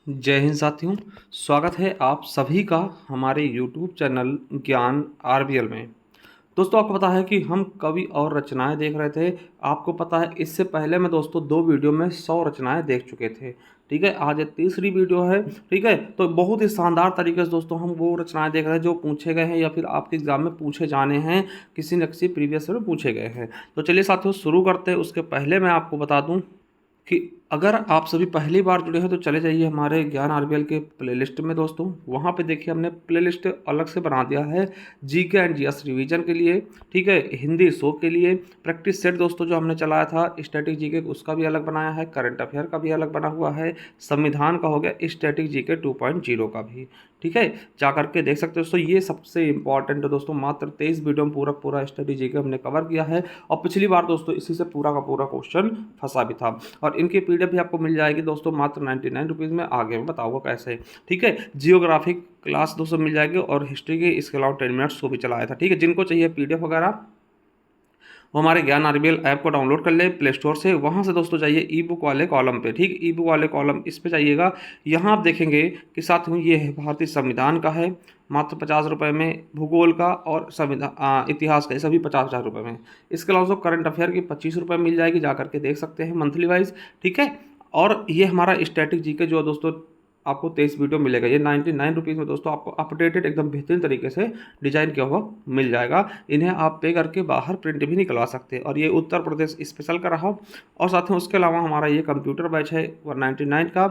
जय हिंद साथियों। स्वागत है आप सभी का हमारे YouTube चैनल ज्ञान आरबीएल में। दोस्तों, आपको पता है कि हम कवि और रचनाएं देख रहे थे। आपको पता है इससे पहले मैं दोस्तों 2 वीडियो में 100 रचनाएं देख चुके थे। ठीक है, आज ये तीसरी वीडियो है। ठीक है, तो बहुत ही शानदार तरीके से दोस्तों हम वो रचनाएं देख रहे हैं जो पूछे गए हैं या फिर आपके एग्जाम में पूछे जाने हैं, किसी न किसी प्रीवियस में पूछे गए हैं। तो चलिए साथियों शुरू करते हैं। उसके पहले मैं आपको बता दूं कि अगर आप सभी पहली बार जुड़े हैं तो चले जाइए हमारे ज्ञान आरबीएल के प्लेलिस्ट में दोस्तों। वहाँ पे देखिए हमने प्लेलिस्ट अलग से बना दिया है जीके एंड जीएस रिवीजन के लिए। ठीक है, हिंदी शो के लिए प्रैक्टिस सेट दोस्तों जो हमने चलाया था स्टैटिक जीके उसका भी अलग बनाया है, करंट अफेयर का भी अलग बना हुआ है, संविधान का हो गया, स्टैटिक जीके 2.0 का भी। ठीक है, जा करके देख सकते हो दोस्तों। ये सबसे इंपॉर्टेंट है दोस्तों, मात्र 23 वीडियो में पूरा पूरा स्टडी जीके हमने कवर किया है। और पिछली बार दोस्तों इसी से पूरा का पूरा क्वेश्चन फंसा भी था। और इनकी पीडीएफ भी आपको मिल जाएगी दोस्तों मात्र 99 रुपीज़ में। आगे मैं बताऊंगा कैसे। ठीक है, जियोग्राफिक क्लास दोस्तों मिल जाएगी और हिस्ट्री के इसके अलावा 10 मिनट्स को भी चलाया था। ठीक है, जिनको चाहिए पीडीएफ वगैरह वो हमारे ज्ञान आरबीएल ऐप को डाउनलोड कर ले प्ले स्टोर से। वहाँ से दोस्तों जाइए ई बुक वाले कॉलम पे। ठीक, ई बुक वाले कॉलम इस पे जाइएगा। यहाँ आप देखेंगे कि साथ में ये है भारतीय संविधान का है, मात्र 50 रुपये में, भूगोल का और संविधान इतिहास का सभी 50-50 रुपये में। इसके अलावा करंट अफेयर की 25 रुपये मिल जाएगी, जा करके देख सकते हैं मंथली वाइज। ठीक है, और ये हमारा स्टैटिक जीके जो दोस्तों आपको 23 वीडियो मिलेगा, ये 99 रुपीज़ में दोस्तों आपको अपडेटेड एकदम बेहतरीन तरीके से डिजाइन किया हुआ मिल जाएगा। इन्हें आप पे करके बाहर प्रिंट भी निकलवा सकते हैं। और ये उत्तर प्रदेश स्पेशल का रहा। और साथ में उसके अलावा हमारा ये कंप्यूटर बैच है 199 का।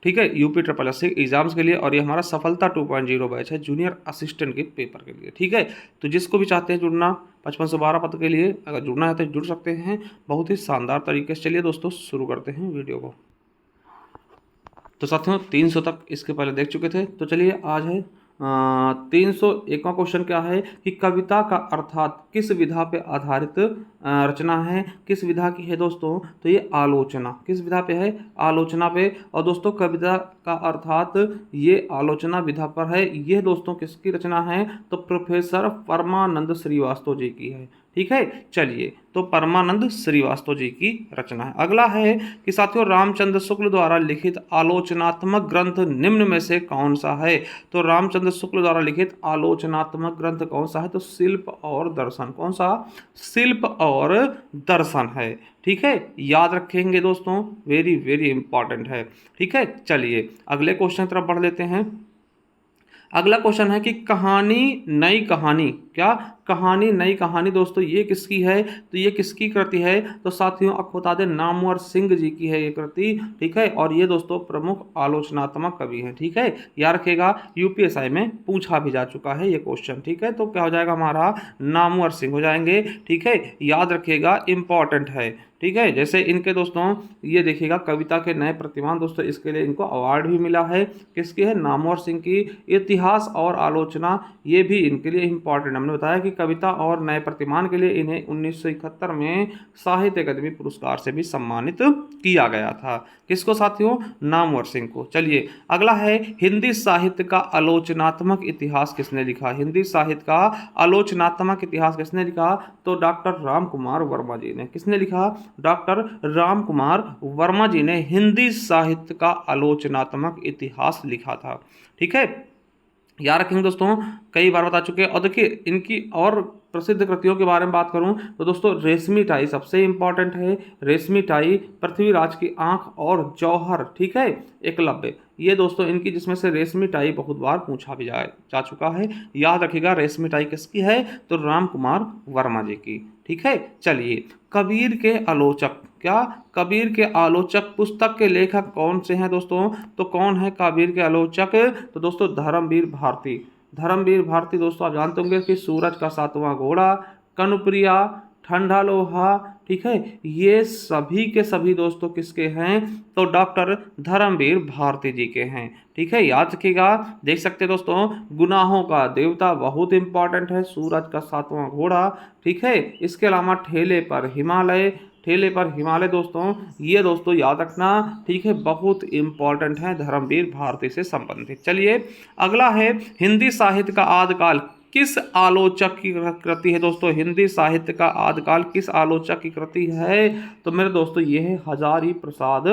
ठीक है, यूपी ट्रिपल एस एग्जाम्स के लिए। और ये हमारा सफलता 2.0 बैच है जूनियर असिस्टेंट के पेपर के लिए। ठीक है, तो जिसको भी चाहते हैं जुड़ना 5512 पद के लिए अगर जुड़ना है तो जुड़ सकते हैं बहुत ही शानदार तरीके से। चलिए दोस्तों शुरू करते हैं वीडियो को। तो साथियों 300 तक इसके पहले देख चुके थे। तो चलिए आज है 301वां क्वेश्चन। क्या है कि कविता का अर्थात किस विधा पे आधारित रचना है। किस विधा की है दोस्तों? तो ये आलोचना। किस विधा पे है? आलोचना पे। और दोस्तों कविता का अर्थात ये आलोचना विधा पर है। ये दोस्तों किसकी रचना है? तो प्रोफेसर परमानंद श्रीवास्तव जी की है। ठीक है, चलिए तो परमानंद श्रीवास्तव जी की रचना है। अगला है कि साथियों रामचंद्र शुक्ल द्वारा लिखित आलोचनात्मक ग्रंथ निम्न में से कौन सा है। तो रामचंद्र शुक्ल द्वारा लिखित आलोचनात्मक ग्रंथ कौन सा है? तो शिल्प और दर्शन। कौन सा? शिल्प और दर्शन है। ठीक है, याद रखेंगे दोस्तों, वेरी वेरी इंपॉर्टेंट है। ठीक है, चलिए अगले क्वेश्चन की तरफ बढ़ लेते हैं। अगला क्वेश्चन है कि कहानी नई कहानी। क्या? कहानी नई कहानी दोस्तों ये किसकी है? तो ये किसकी कृति है? तो साथियों आपको बता दें नामवर सिंह जी की है ये कृति। ठीक है, और ये दोस्तों प्रमुख आलोचनात्मक कवि हैं। ठीक है, याद रखेगा यूपीएसआई में पूछा भी जा चुका है ये क्वेश्चन। ठीक है, तो क्या हो जाएगा हमारा? नामवर सिंह हो जाएंगे। ठीक है, याद रखिएगा इंपॉर्टेंट है। ठीक है, जैसे इनके दोस्तों ये देखिएगा कविता के नए प्रतिमान दोस्तों, इसके लिए इनको अवार्ड भी मिला है। किसकी है? नामवर सिंह की। इतिहास और आलोचना ये भी इनके लिए इंपॉर्टेंट। हमने बताया कि कविता और नए प्रतिमान के लिए इन्हें 1971 में साहित्य अकादमी पुरस्कार से भी सम्मानित किया गया था। किसको साथियों? नामवर सिंह को। चलिए अगला है हिंदी साहित्य का आलोचनात्मक इतिहास किसने लिखा। हिंदी साहित्य का आलोचनात्मक इतिहास किसने लिखा? तो डॉक्टर राम कुमार वर्मा जी ने। किसने लिखा? डॉक्टर राम कुमार वर्मा जी ने हिंदी साहित्य का आलोचनात्मक इतिहास लिखा था। ठीक है, याद रखेंगे दोस्तों, कई बार बता चुके हैं। और देखिए इनकी और प्रसिद्ध कृतियों के बारे में बात करूं तो दोस्तों रेशमी टाई सबसे इंपॉर्टेंट है। रेशमी टाई, पृथ्वीराज की आंख और जौहर। ठीक है, एकलव्य, ये दोस्तों इनकी जिसमें से रेशमी टाई बहुत बार पूछा भी जा चुका है। याद रखिएगा रेशमी टाई किसकी है? तो राम कुमार वर्मा जी की। ठीक है, चलिए कबीर के आलोचक। क्या? कबीर के आलोचक पुस्तक के लेखक कौन से हैं दोस्तों? तो कौन है कबीर के आलोचक? तो दोस्तों धर्मवीर भारती। धर्मवीर भारती दोस्तों आप जानते होंगे कि सूरज का सातवां घोड़ा, कनुप्रिया, ठंडा लोहा। ठीक है, ये सभी के सभी दोस्तों किसके हैं? तो डॉक्टर धर्मवीर भारती जी के हैं। ठीक है, याद रखिएगा। देख सकते हैं दोस्तों गुनाहों का देवता बहुत इंपॉर्टेंट है, सूरज का सातवां घोड़ा। ठीक है, इसके अलावा ठेले पर हिमालय। ठेले पर हिमालय दोस्तों ये दोस्तों याद रखना। ठीक है, बहुत इंपॉर्टेंट है, धर्मवीर भारती से संबंधित। चलिए अगला है हिंदी साहित्य का आदिकाल किस आलोचक की कृति है दोस्तों? हिंदी साहित्य का आदिकाल किस आलोचक की कृति है? तो मेरे दोस्तों ये है हजारी प्रसाद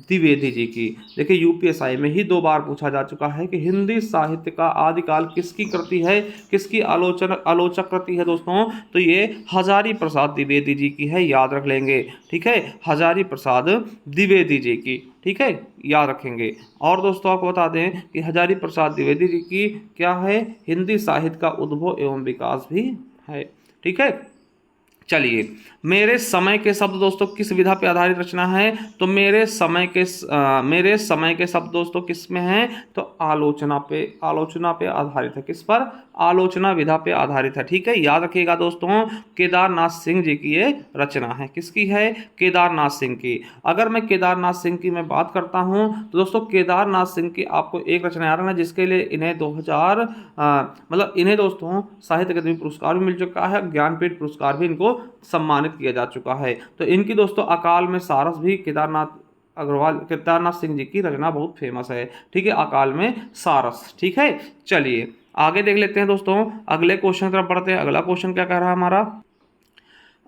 द्विवेदी जी की। देखिए यूपीएसआई में ही 2 बार पूछा जा चुका है कि हिंदी साहित्य का आदिकाल किसकी कृति है, किसकी आलोचक कृति है दोस्तों, तो ये हजारी प्रसाद द्विवेदी जी की है, याद रख लेंगे। ठीक है, हजारी प्रसाद द्विवेदी जी की, ठीक है, याद रखेंगे। और दोस्तों आपको बता दें कि हजारी प्रसाद द्विवेदी जी की क्या है, हिंदी साहित्य का उद्भव एवं विकास भी है। ठीक है, चलिए, मेरे समय के शब्द दोस्तों किस विधा पे आधारित रचना है, तो मेरे समय के शब्द दोस्तों किस में है, तो आलोचना पे आधारित है। किस पर, आलोचना विधा पे आधारित है। ठीक है, याद रखिएगा दोस्तों, केदारनाथ सिंह जी की ये रचना है। किसकी है, केदारनाथ सिंह की। अगर मैं केदारनाथ सिंह की मैं बात करता हूं तो दोस्तों केदारनाथ सिंह की आपको एक रचना याद रखना जिसके लिए इन्हें 2000 मतलब इन्हें दोस्तों साहित्य अकादमी पुरस्कार भी मिल चुका है, ज्ञानपीठ पुरस्कार भी इनको सम्मानित किया जा चुका है। तो इनकी दोस्तों अकाल में सारस भी केदारनाथ सिंह जी की रचना बहुत फेमस है। ठीक है, अकाल में सारस। ठीक है, चलिए आगे देख लेते हैं दोस्तों, अगले क्वेश्चन की तरफ बढ़ते हैं। अगला क्वेश्चन क्या कह रहा है हमारा,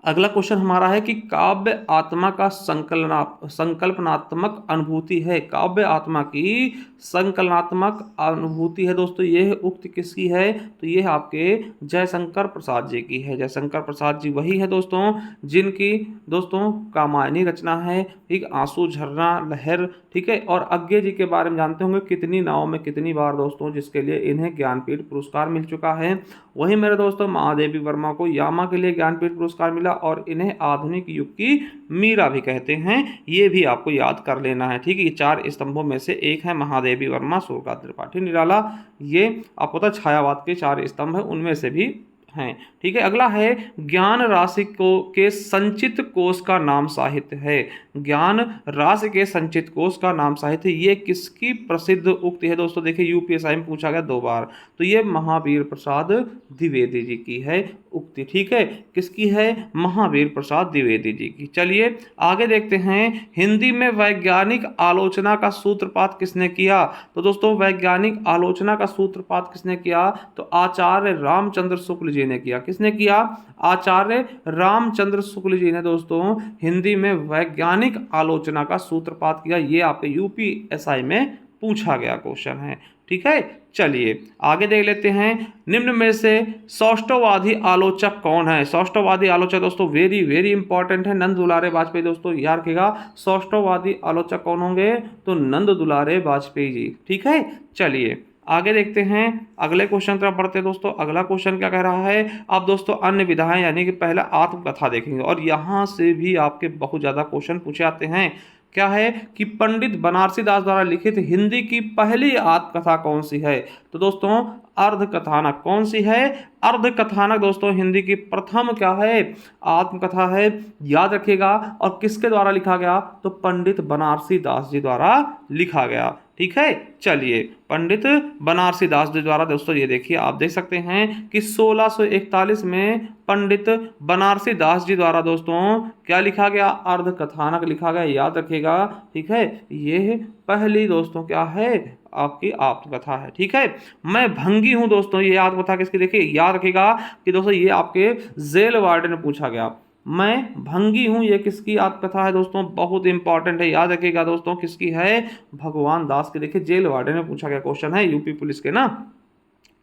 अगला क्वेश्चन हमारा है कि काव्य आत्मा का संकल्पनात्मक अनुभूति है। काव्य आत्मा की संकलनात्मक अनुभूति है दोस्तों, यह उक्ति किसकी है, तो यह आपके जयशंकर प्रसाद जी की है। जयशंकर प्रसाद जी वही है दोस्तों जिनकी दोस्तों कामायनी रचना है, ठीक, आंसू झरना लहर। ठीक है, और अज्ञे जी के बारे में जानते होंगे, कितनी नाव में कितनी बार दोस्तों, जिसके लिए इन्हें ज्ञानपीठ पुरस्कार मिल चुका है। वही मेरे दोस्तों महादेवी वर्मा को यामा के लिए ज्ञानपीठ पुरस्कार मिला और इन्हें आधुनिक युग की मीरा भी कहते हैं, ये भी आपको याद कर लेना है। ठीक है, ये 4 स्तंभों में से एक है महादेवी वर्मा, सूर्यकांत त्रिपाठी निराला, ये आपको पता छायावाद के 4 स्तंभ है, उनमें से भी हैं। ठीक है, अगला है ज्ञान राशि को के संचित कोश का नाम साहित्य है। ज्ञान राशि के संचित कोश का नाम साहित्य, ये किसकी प्रसिद्ध उक्ति है दोस्तों, देखिए यूपीएसआई में पूछा गया 2 बार, तो ये महावीर प्रसाद द्विवेदी जी की है उक्ति। ठीक है, किसकी है, महावीर प्रसाद द्विवेदी जी की। चलिए आगे देखते हैं, हिंदी में वैज्ञानिक आलोचना का सूत्रपात किसने किया, तो दोस्तों वैज्ञानिक आलोचना का सूत्रपात किसने किया, तो आचार्य रामचंद्र शुक्ल जी ने किया। किसने किया, आचार्य रामचंद्र शुक्ल जी ने दोस्तों हिंदी में वैज्ञानिक आलोचना का सूत्रपात किया। ये आपके यूपीएसआई में पूछा गया क्वेश्चन है। ठीक है, चलिए आगे देख लेते हैं, निम्न में से सौष्ठववादी आलोचक कौन है। सौष्ठववादी आलोचक दोस्तों वेरी वेरी इंपॉर्टेंट है, नंद दुलारे वाजपेयी दोस्तों, याद रखिएगा सौष्ठववादी आलोचक कौन होंगे, तो नंद दुलारे वाजपेयी जी। ठीक है, चलिए आगे देखते हैं, अगले क्वेश्चन तरफ बढ़ते हैं दोस्तों। अगला क्वेश्चन क्या कह रहा है, आप दोस्तों अन्य विधाएं यानी कि पहले आत्मकथा देखेंगे और यहां से भी आपके बहुत ज्यादा क्वेश्चन पूछे आते हैं। क्या है कि पंडित बनारसी दास द्वारा लिखित हिंदी की पहली आत्मकथा कौन सी है, तो दोस्तों अर्ध कथानक। कौन सी है, अर्ध कथानक दोस्तों हिंदी की प्रथम क्या है, आत्मकथा है, याद रखिएगा। और किसके द्वारा लिखा गया, तो पंडित बनारसी दास जी द्वारा लिखा गया। ठीक है, चलिए पंडित बनारसी दास जी द्वारा दोस्तों, ये देखिए आप देख सकते हैं कि 1641 में पंडित बनारसी दास जी द्वारा दोस्तों क्या लिखा गया, अर्ध कथानक लिखा गया, याद रखिएगा। ठीक है, ये पहली दोस्तों क्या है, आपकी आत्मकथा है। ठीक है, मैं भंगी हूं दोस्तों, ये आत्मकथा किसकी, देखिए याद रखिएगा कि दोस्तों ये आपके जेल वार्डन में पूछा गया। मैं भंगी हूं, ये किसकी आत्मकथा है दोस्तों, बहुत इंपॉर्टेंट है, याद रखिएगा दोस्तों किसकी है, भगवान दास की। देखिए जेल वार्डन में पूछा गया क्वेश्चन है, यूपी पुलिस के ना।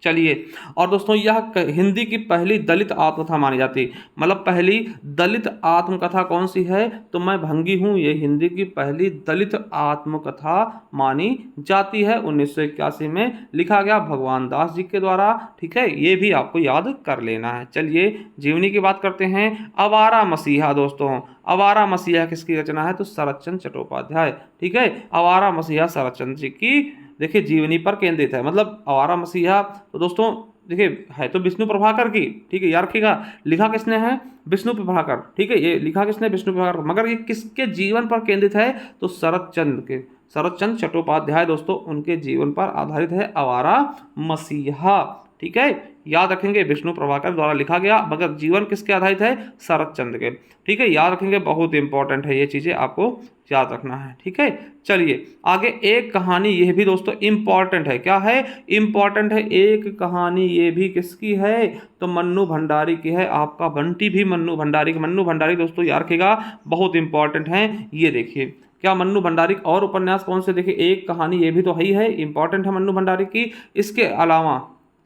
चलिए, और दोस्तों यह हिंदी की पहली दलित आत्मकथा मानी जाती है, मतलब पहली दलित आत्मकथा कौन सी है, तो मैं भंगी हूं, ये हिंदी की पहली दलित आत्मकथा मानी जाती है। 1981 में लिखा गया भगवान दास जी के द्वारा। ठीक है, ये भी आपको याद कर लेना है। चलिए जीवनी की बात करते हैं, आवारा मसीहा दोस्तों, आवारा मसीहा किसकी रचना है, तो शरत चंद्र चट्टोपाध्याय। ठीक है, आवारा मसीहा शरत चंद्र जी की देखिए जीवनी पर केंद्रित है, मतलब आवारा मसीहा तो दोस्तों देखिए है तो विष्णु प्रभाकर की। ठीक है, याद रखिएगा लिखा किसने है, विष्णु प्रभाकर। ठीक है, ये लिखा किसने, विष्णु प्रभाकर, मगर ये किसके जीवन पर केंद्रित है, तो शरत चंद्र चट्टोपाध्याय दोस्तों, उनके जीवन पर आधारित है आवारा मसीहा। ठीक है, याद रखेंगे विष्णु प्रभाकर द्वारा लिखा गया, मगर जीवन किसके आधारित है, शरत चंद्र के। ठीक है, याद रखेंगे, बहुत इंपॉर्टेंट है, ये चीजें आपको याद रखना है। ठीक है, चलिए आगे एक कहानी, यह भी दोस्तों इंपॉर्टेंट है। क्या है, इंपॉर्टेंट है, एक कहानी ये भी किसकी है, तो मन्नू भंडारी की है। आपका बंटी भी मन्नू भंडारी दोस्तों याद रखिएगा, बहुत इंपॉर्टेंट है। ये देखिए क्या मन्नू भंडारी और उपन्यास कौन से? देखिए एक कहानी ये भी तो है, इंपॉर्टेंट है मन्नू भंडारी की। इसके अलावा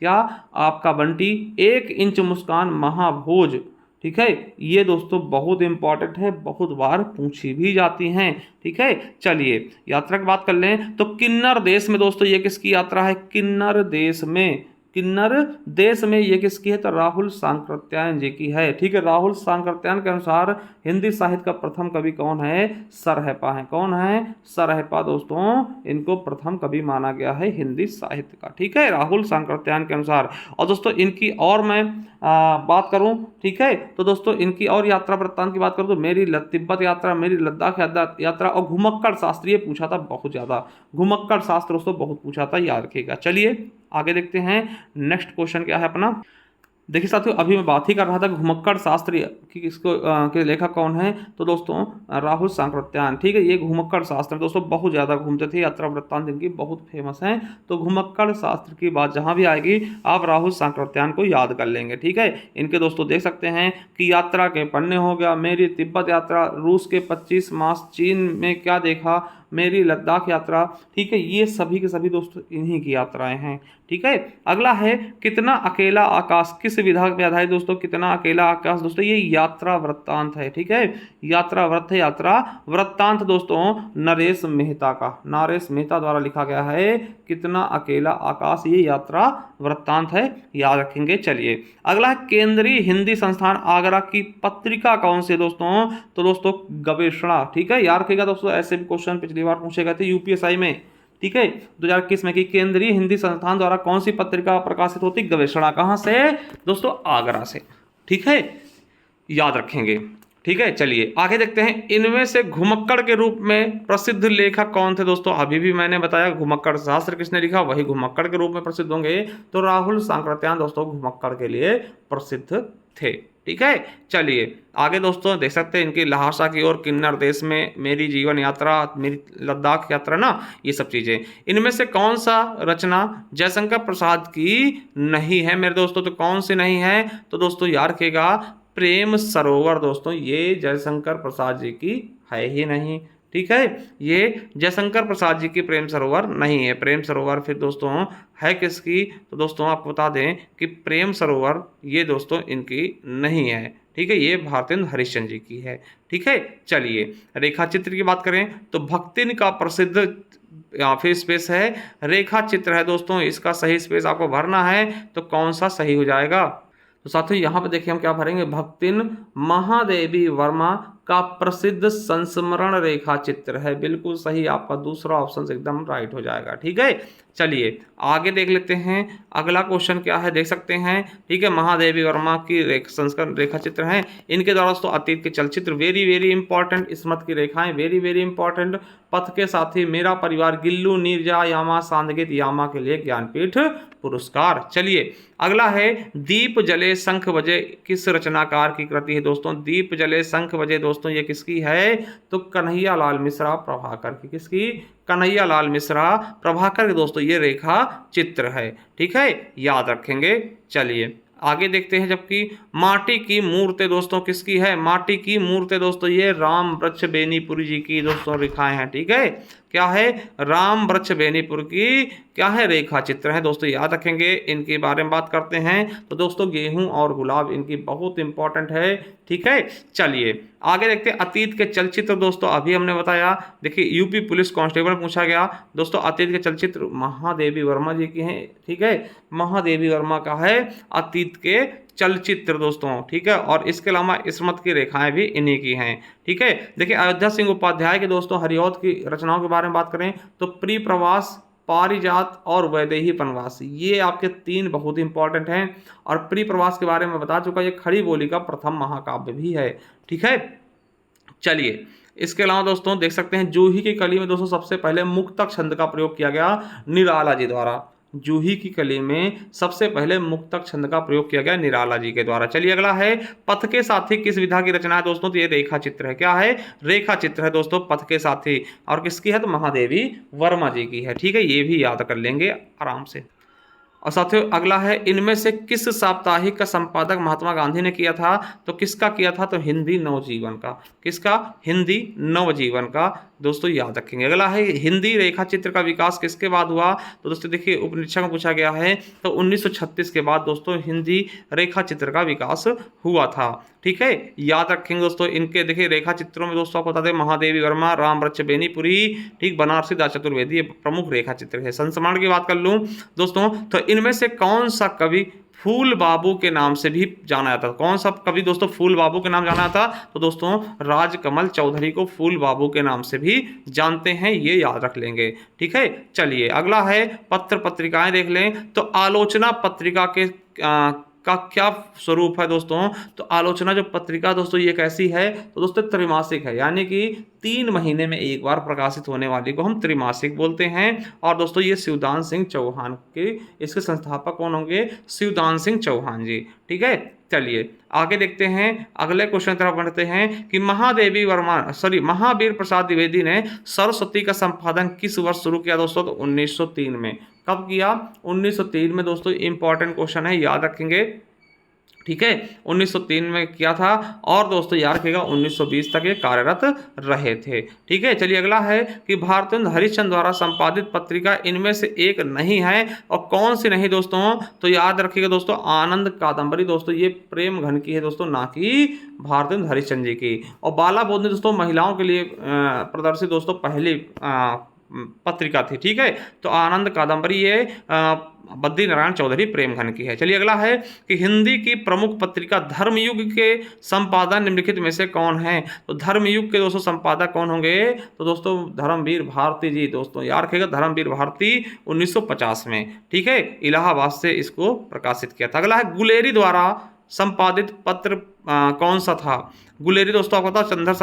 क्या आपका बंटी, 1 इंच मुस्कान, महाभोज, ठीक है, ये दोस्तों बहुत इंपॉर्टेंट है, बहुत बार पूछी भी जाती हैं। ठीक है, चलिए यात्रा की बात कर लें तो किन्नर देश में दोस्तों ये किसकी यात्रा है? किन्नर देश में, किन्नर देश में ये किसकी है? तो राहुल सांकृत्यायन जी की है। ठीक है, राहुल सांकृत्यायन के अनुसार हिंदी साहित्य का प्रथम कवि कौन है? सरहपा है। कौन है? सरहपा दोस्तों, इनको प्रथम कवि माना गया है हिंदी साहित्य का। ठीक है, राहुल सांकृत्यायन के अनुसार। और दोस्तों इनकी और मैं बात करूं, ठीक है, तो दोस्तों इनकी और यात्रा वृत्तांत की बात करूं तो मेरी तिब्बत यात्रा, मेरी लद्दाख यात्रा और घुमक्कड़ शास्त्र, ये पूछा था बहुत ज्यादा, घुमक्कड़ शास्त्र दोस्तों बहुत पूछा था, याद रखिएगा। चलिए आगे देखते हैं, नेक्स्ट क्वेश्चन क्या है अपना। देखिए साथियों, अभी मैं बात ही कर रहा था घुमक्कड़ शास्त्र की, इसको के लेखक कौन है? तो दोस्तों राहुल सांकृत्यायन। ठीक है, ये घुमक्कड़ शास्त्र दोस्तों बहुत ज़्यादा घूमते थे, यात्रा वृत्तांत इनकी बहुत फेमस है। तो घुमक्कड़ शास्त्र की बात जहाँ भी आएगी आप राहुल सांकृत्यायन को याद कर लेंगे। ठीक है, इनके दोस्तों देख सकते हैं कि यात्रा के पन्ने हो गया, मेरी तिब्बत यात्रा, रूस के 25 मास, चीन में क्या देखा, मेरी लद्दाख यात्रा। ठीक है, ये सभी के सभी दोस्तों इन्हीं की यात्राएं हैं। ठीक है, अगला है कितना अकेला आकाश, किस विधा में आधारित दोस्तों? कितना अकेला आकाश दोस्तों ये यात्रा वृत्तांत है। ठीक है, यात्रा वृत्त है, यात्रा वृत्तांत दोस्तों नरेश मेहता का, नरेश मेहता द्वारा लिखा गया है कितना अकेला आकाश, ये यात्रा वृत्तांत है, याद रखेंगे। चलिए अगला है केंद्रीय हिंदी संस्थान आगरा की पत्रिका कौन सी दोस्तों? तो दोस्तों गवेषणा। ठीक है, याद रखिएगा दोस्तों, ऐसे भी क्वेश्चन पिछली बार पूछे गए थे यूपीएसआई में। ठीक है, 2021 में कि केंद्रीय हिंदी संस्थान द्वारा कौन सी पत्रिका प्रकाशित होती? गवेषणा। कहां से दोस्तों? आगरा से। ठीक है, याद रखेंगे। ठीक है, चलिए आगे देखते हैं, इनमें से घुमक्कड़ के रूप में प्रसिद्ध लेखक कौन थे दोस्तों? अभी भी मैंने बताया घुमक्कड़ शास्त्र किसने लिखा, वही घुमक्कड़ के रूप में प्रसिद्ध होंगे। तो राहुल सांकृत्यायन दोस्तों घुमक्कड़ के लिए प्रसिद्ध थे। ठीक है, चलिए आगे दोस्तों देख सकते हैं इनकी लहासा की ओर, किन्नर देश में, मेरी जीवन यात्रा, मेरी लद्दाख यात्रा ना, ये सब चीजें। इनमें से कौन सा रचना जयशंकर प्रसाद की नहीं है मेरे दोस्तों? तो कौन सी नहीं है? तो दोस्तों याद रखिएगा प्रेम सरोवर दोस्तों, ये जयशंकर प्रसाद जी की है ही नहीं। ठीक है, ये जयशंकर प्रसाद जी की प्रेम सरोवर नहीं है। प्रेम सरोवर फिर दोस्तों है किसकी? तो दोस्तों आपको बता दें कि प्रेम सरोवर ये दोस्तों इनकी नहीं है। ठीक है, ये भारतेंद्र हरिश्चंद्र जी की है। ठीक है, चलिए रेखा चित्र की बात करें तो भक्तिन का प्रसिद्ध फिर स्पेस है रेखा चित्र है दोस्तों, इसका सही स्पेस आपको भरना है, तो कौन सा सही हो जाएगा? तो साथियों यहाँ पे देखिए हम क्या भरेंगे, भक्तिन महादेवी वर्मा का प्रसिद्ध संस्मरण रेखा चित्र है। बिल्कुल सही, आपका दूसरा ऑप्शन एकदम राइट हो जाएगा। ठीक है, चलिए आगे देख लेते हैं, अगला क्वेश्चन क्या है देख सकते हैं। ठीक है, महादेवी वर्मा की संस्मरण रेखा चित्र हैं, इनके द्वारा दोस्तों अतीत के चलचित्र, वेरी वेरी इंपॉर्टेंट, इस्मत की रेखाएं, वेरी वेरी इंपॉर्टेंट, पथ के साथी, मेरा परिवार, गिल्लू, नीरजा, यामा, सांदगित, यामा के लिए ज्ञानपीठ पुरस्कार। चलिए अगला है दीप जले शंख बजे, किस रचनाकार की कृति है दोस्तों? दीप जले शंख बजे दोस्तों ये किसकी है? तो कन्हैया लाल मिश्रा प्रभाकर की। किसकी? कन्हैया लाल मिश्रा प्रभाकर के दोस्तों ये रेखा चित्र है। ठीक है, याद रखेंगे। चलिए आगे देखते हैं, जबकि माटी की मूर्तें दोस्तों किसकी है? माटी की मूर्तें दोस्तों ये राम वृक्ष बेनीपुरी जी की दोस्तों रेखाएं हैं। ठीक है, क्या है? राम वृक्ष बेनीपुर की क्या है? रेखा चित्र है दोस्तों, याद रखेंगे। इनके बारे में बात करते हैं तो दोस्तों गेहूं और गुलाब इनकी बहुत इंपॉर्टेंट है। ठीक है, चलिए आगे देखते हैं, अतीत के चलचित्र दोस्तों अभी हमने बताया, देखिए यूपी पुलिस कांस्टेबल पूछा गया दोस्तों, अतीत के चलचित्र महादेवी वर्मा जी की हैं। ठीक है, महादेवी वर्मा का है अतीत के चलचित्र दोस्तों। ठीक है, और इसके अलावा इस्मत की रेखाएं भी इन्हीं की हैं। ठीक है, देखिए अयोध्या सिंह उपाध्याय के दोस्तों हरिऔध की रचनाओं के बारे में बात करें तो प्री प्रवास, पारिजात और वैदेही वनवास, ये आपके 3 बहुत इंपॉर्टेंट हैं। और प्री प्रवास के बारे में बता चुका, ये खड़ी बोली का प्रथम महाकाव्य भी है। ठीक है, चलिए इसके अलावा दोस्तों देख सकते हैं जूही की कली में दोस्तों सबसे पहले मुक्तक छंद का प्रयोग किया गया निराला जी द्वारा। जूही की कली में सबसे पहले मुक्तक छंद का प्रयोग किया गया निराला जी के द्वारा। चलिए अगला है पथ के साथी किस विधा की रचना है दोस्तों? तो ये रेखा चित्र है। क्या है? रेखा चित्र है दोस्तों पथ के साथी, और किसकी है? तो महादेवी वर्मा जी की है। ठीक है, ये भी याद कर लेंगे आराम से। और साथियों अगला है, इनमें से किस साप्ताहिक का संपादक महात्मा गांधी ने किया था? तो किसका किया था? तो हिंदी नवजीवन का। किसका? हिंदी नवजीवन का, दोस्तों याद रखेंगे। अगला है हिंदी रेखा चित्र का विकास किसके बाद हुआ, तो दोस्तों देखिए उपनिरीक्षक में पूछा गया है, तो 1936 के बाद दोस्तों हिंदी रेखा चित्र का विकास हुआ था। ठीक है, याद रखेंगे दोस्तों। इनके देखिए रेखा चित्रों में दोस्तों आपको बता दें, महादेवी वर्मा, राम वृक्ष बेनीपुरी, ठीक, बनारसी दास चतुर्वेदी, ये प्रमुख रेखा चित्र है। संस्मरण की बात कर लूं दोस्तों, तो इनमें से कौन सा कवि फूल बाबू के नाम से भी जाना जाता था? कौन सा कवि दोस्तों फूल बाबू के नाम जाना था? तो दोस्तों राजकमल चौधरी को फूल बाबू के नाम से भी जानते हैं, ये याद रख लेंगे। ठीक है, चलिए अगला है पत्र पत्रिकाएं देख लें। तो आलोचना पत्रिका के का क्या स्वरूप है दोस्तों? तो आलोचना जो पत्रिका दोस्तों ये कैसी है, तो दोस्तों त्रैमासिक है, यानी कि 3 महीने में एक बार प्रकाशित होने वाली को हम त्रैमासिक बोलते हैं। और दोस्तों ये शिवदान सिंह चौहान के, इसके संस्थापक कौन होंगे? शिवदान सिंह चौहान जी। ठीक है, चलिए आगे देखते हैं, अगले क्वेश्चन तरफ बढ़ते हैं कि महावीर प्रसाद द्विवेदी ने सरस्वती का संपादन किस वर्ष शुरू किया दोस्तों? तो 1903 में। कब किया? 1903 में दोस्तों, इंपॉर्टेंट क्वेश्चन है, याद रखेंगे। ठीक है, 1903 में किया था, और दोस्तों याद रखिएगा 1920 तक ये कार्यरत रहे थे। ठीक है, चलिए अगला है कि भारतेंदु हरिश्चंद्र द्वारा संपादित पत्रिका इनमें से एक नहीं है, और कौन सी नहीं दोस्तों? तो याद रखिएगा दोस्तों, आनंद कादंबरी दोस्तों ये प्रेम घन की है दोस्तों, ना कि भारतेंदु हरिश्चंद्र जी की। और बाला बोध ने दोस्तों महिलाओं के लिए प्रदर्शित दोस्तों पहली पत्रिका थी। ठीक है, तो आनंद कादंबरी ये बद्री नारायण चौधरी प्रेमघन की है। चलिए अगला है कि हिंदी की प्रमुख पत्रिका धर्मयुग के संपादक निम्नलिखित में से कौन है? तो धर्मयुग के दोस्तों संपादक कौन होंगे? तो दोस्तों धर्मवीर भारती जी। दोस्तों याद रखिएगा, धर्मवीर भारती 1950 में, ठीक है, इलाहाबाद से इसको प्रकाशित किया था। अगला है गुलेरी द्वारा संपादित पत्र कौन सा था? गुलेरी दोस्तों आपको पता, चंद्रधर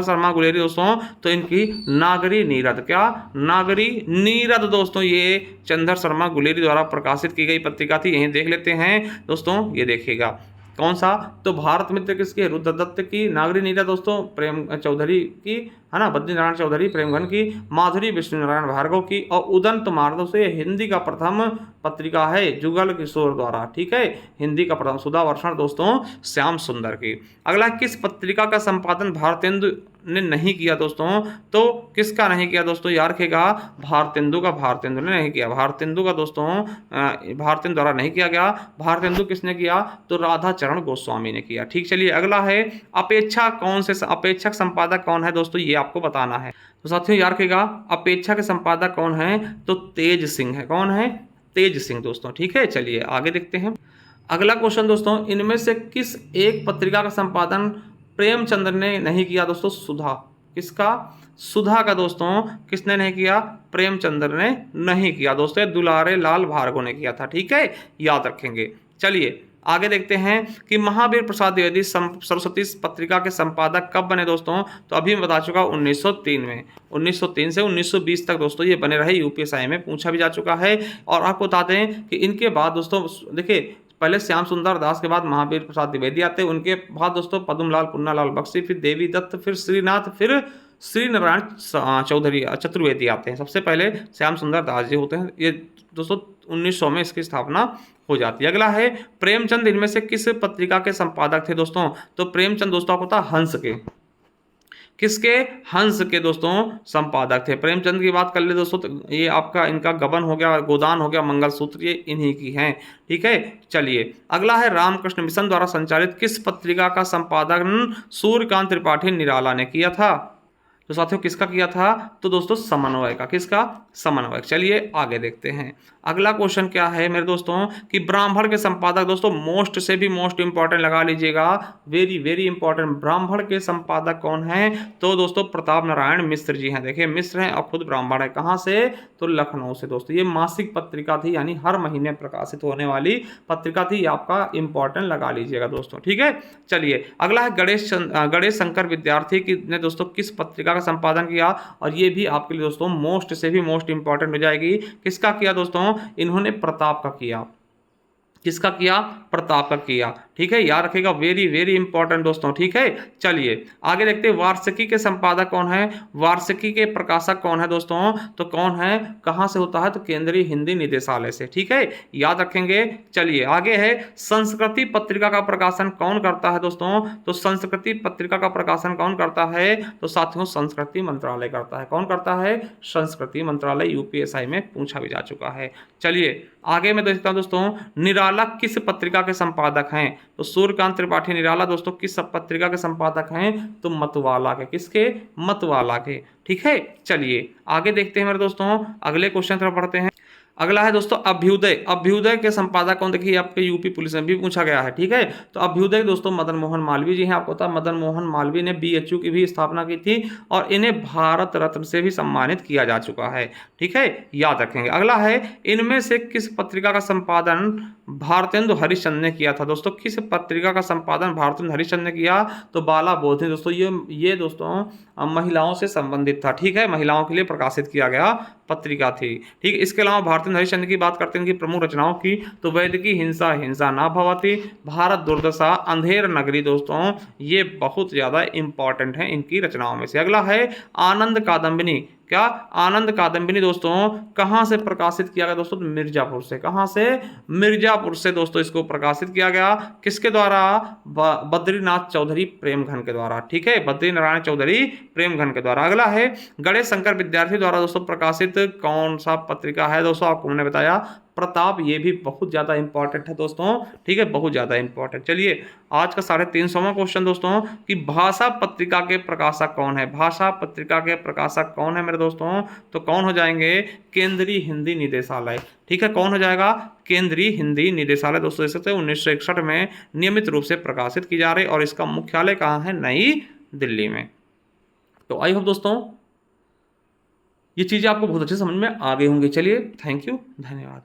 शर्मा गुलेरी दोस्तों, तो इनकी नागरी नीरद, क्या नागरी नीरद दोस्तों, ये चंद्रधर शर्मा गुलेरी द्वारा प्रकाशित की गई पत्रिका थी। यहीं देख लेते हैं दोस्तों, ये देखिएगा कौन सा, तो भारत मित्र किसकी? रुद्रदत्त की। नागरी नीरद दोस्तों प्रेम चौधरी की, है ना, बद्री नारायण चौधरी प्रेमघन की। माधुरी विष्णु नारायण भार्गव की। और उदंत मार्ग दोस्तों ये हिंदी का प्रथम पत्रिका है, जुगल किशोर द्वारा। ठीक है, हिंदी का प्रथम। सुधावर्षण दोस्तों श्याम सुंदर की। अगला, किस पत्रिका का संपादन भारतेंदु ने नहीं किया दोस्तों? तो किसका नहीं किया दोस्तों? याद रखिएगा, भारतेंदु ने नहीं किया। भारतेंदु का दोस्तों भारतेंदु द्वारा नहीं किया गया। भारतेंदु किसने किया? तो राधा चरण गोस्वामी ने किया। ठीक, चलिए अगला है अपेक्षक संपादक कौन है दोस्तों? ये आपको बताना है। तो साथियों याद रखिएगा, अपेक्षा के संपादक कौन है? तो तेज सिंह है। कौन है? तेज सिंह दोस्तों। ठीक है, चलिए आगे देखते हैं। अगला क्वेश्चन दोस्तों, इनमें से किस एक पत्रिका का संपादन प्रेमचंद्र ने नहीं किया दोस्तों? सुधा। किसका? सुधा का दोस्तों किसने नहीं किया? प्रेमचंद्र ने नहीं किया दोस्तों, दुलारे लाल भार्गव ने किया था। ठीक है, याद रखेंगे। चलिए आगे देखते हैं कि महावीर प्रसाद द्विवेदी सरस्वती पत्रिका के संपादक कब बने दोस्तों? तो अभी मैं बता चुका 1903 में। 1903 से 1920 तक दोस्तों ये बने रहे, यूपीएससी में पूछा भी जा चुका है। और आपको बता दें कि इनके बाद दोस्तों देखिए, पहले श्याम सुंदर दास के बाद महावीर प्रसाद द्विवेदी आते, उनके बाद दोस्तों पद्मलाल पुन्नालाल बख्शी, फिर देवी दत्त, फिर श्रीनाथ, फिर श्री नारायण चौधरी चतुर्वेदी आते हैं। सबसे पहले श्याम सुंदर दास जी होते हैं। ये दोस्तों 1900 में इसकी स्थापना हो जाती है। अगला है प्रेमचंद इनमें से किस पत्रिका के संपादक थे दोस्तों? तो प्रेमचंद दोस्तों आपको पता हंस के, किसके? हंस के दोस्तों संपादक थे। प्रेमचंद की बात कर ले दोस्तों, तो ये आपका इनका गबन हो गया, गोदान हो गया, मंगलसूत्र, ये इन्हीं की हैं। ठीक है, चलिए अगला है रामकृष्ण मिशन द्वारा संचालित किस पत्रिका का संपादन सूर्यकांत त्रिपाठी निराला ने किया था? तो साथियों किसका किया था? तो दोस्तों समन्वय का। किसका? समन्वय। चलिए आगे देखते हैं। अगला क्वेश्चन क्या है मेरे दोस्तों कि ब्राह्मण के संपादक दोस्तों, मोस्ट से भी मोस्ट इंपॉर्टेंट लगा लीजिएगा, वेरी वेरी इंपॉर्टेंट। ब्राह्मण के संपादक कौन है? तो दोस्तों प्रताप नारायण मिश्र जी हैं। देखिए मिश्र हैं और खुद ब्राह्मण है। कहाँ से? तो लखनऊ से दोस्तों। ये मासिक पत्रिका थी, यानी हर महीने प्रकाशित होने वाली पत्रिका थी। आपका इंपॉर्टेंट लगा लीजिएगा दोस्तों। ठीक है, चलिए अगला है गणेश शंकर विद्यार्थी की ने दोस्तों किस पत्रिका का संपादन किया? और ये भी आपके लिए दोस्तों मोस्ट से भी मोस्ट इंपॉर्टेंट हो जाएगी। किसका किया दोस्तों? इन्होंने प्रताप का किया। किसका किया? प्रताप का किया। ठीक है, याद रखिएगा, वेरी वेरी इंपॉर्टेंट दोस्तों। ठीक है, चलिए आगे देखते हैं, वार्षिकी के संपादक कौन है? वार्षिकी के प्रकाशक कौन है दोस्तों? तो कौन है, कहां से होता है? तो केंद्रीय हिंदी निदेशालय से। ठीक है, याद रखेंगे। चलिए आगे है, संस्कृति पत्रिका का प्रकाशन कौन करता है दोस्तों? तो संस्कृति पत्रिका का प्रकाशन कौन करता है? तो साथियों, संस्कृति मंत्रालय करता है। कौन करता है? संस्कृति मंत्रालय। यूपीएसआई में पूछा भी जा चुका है। चलिए आगे मैं देखता हूं दोस्तों, निराला किस पत्रिका के संपादक हैं? तो सूर्यकांत त्रिपाठी निराला दोस्तों किस पत्रिका के संपादक हैं? तो मतवाला के। किसके? मतवाला के। ठीक है, चलिए आगे देखते हैं मेरे दोस्तों, अगले क्वेश्चन तरफ बढ़ते हैं। अगला है दोस्तों अभ्युदय। अभ्युदय के संपादक कौन? देखिए आपके यूपी पुलिस में भी पूछा गया है। ठीक है, तो अभ्युदय दोस्तों मदन मोहन मालवीय जी हैं। आपको पता है मदन मोहन मालवीय ने बीएचयू की भी स्थापना की थी और इन्हें भारत रत्न से भी सम्मानित किया जा चुका है। ठीक है, याद रखेंगे। अगला है, इनमें से किस पत्रिका का संपादन भारतेंदु हरिश्चंद्र ने किया था? दोस्तों किस पत्रिका का संपादन भारतेंदु हरिश्चंद्र ने किया? तो बाला बोधि दोस्तों। ये दोस्तों महिलाओं से संबंधित था। ठीक है, महिलाओं के लिए प्रकाशित किया गया पत्रिका थी। ठीक, इसके अलावा भारतेंदु हरिश्चंद्र की बात करते हैं कि प्रमुख रचनाओं की, तो वैदिकी हिंसा हिंसा ना भवती, भारत दुर्दशा, अंधेर नगरी दोस्तों ये बहुत ज्यादा इंपॉर्टेंट है इनकी रचनाओं में से। अगला है आनंद कादम्बिनी। क्या? आनंद कादम्बिनी दोस्तों कहां से प्रकाशित किया गया दोस्तों? तो मिर्जापुर से। कहां से? मिर्जापुर से दोस्तों इसको प्रकाशित किया गया। किसके द्वारा? बद्रीनाथ चौधरी प्रेमघन के द्वारा। ठीक है, बद्री नारायण चौधरी प्रेमघन के द्वारा। अगला है, गणेश शंकर विद्यार्थी द्वारा दोस्तों प्रकाशित कौन सा पत्रिका है? दोस्तों आपको मैंने बताया प्रताप। ये भी बहुत ज्यादा इंपॉर्टेंट है दोस्तों। ठीक है, बहुत ज्यादा इंपॉर्टेंट। चलिए आज का 350वां क्वेश्चन दोस्तों, कि भाषा पत्रिका के प्रकाशक कौन है? भाषा पत्रिका के प्रकाशक कौन है मेरे दोस्तों? तो कौन हो जाएंगे? केंद्रीय हिंदी निदेशालय। ठीक है, कौन हो जाएगा? केंद्रीय हिंदी निदेशालय दोस्तों। देख सकते हैं 1961 में नियमित रूप से प्रकाशित की जा रही और इसका मुख्यालय कहाँ है? नई दिल्ली में। तो आई होप दोस्तों ये चीजें आपको बहुत अच्छे समझ में आ गई होंगी। चलिए थैंक यू, धन्यवाद।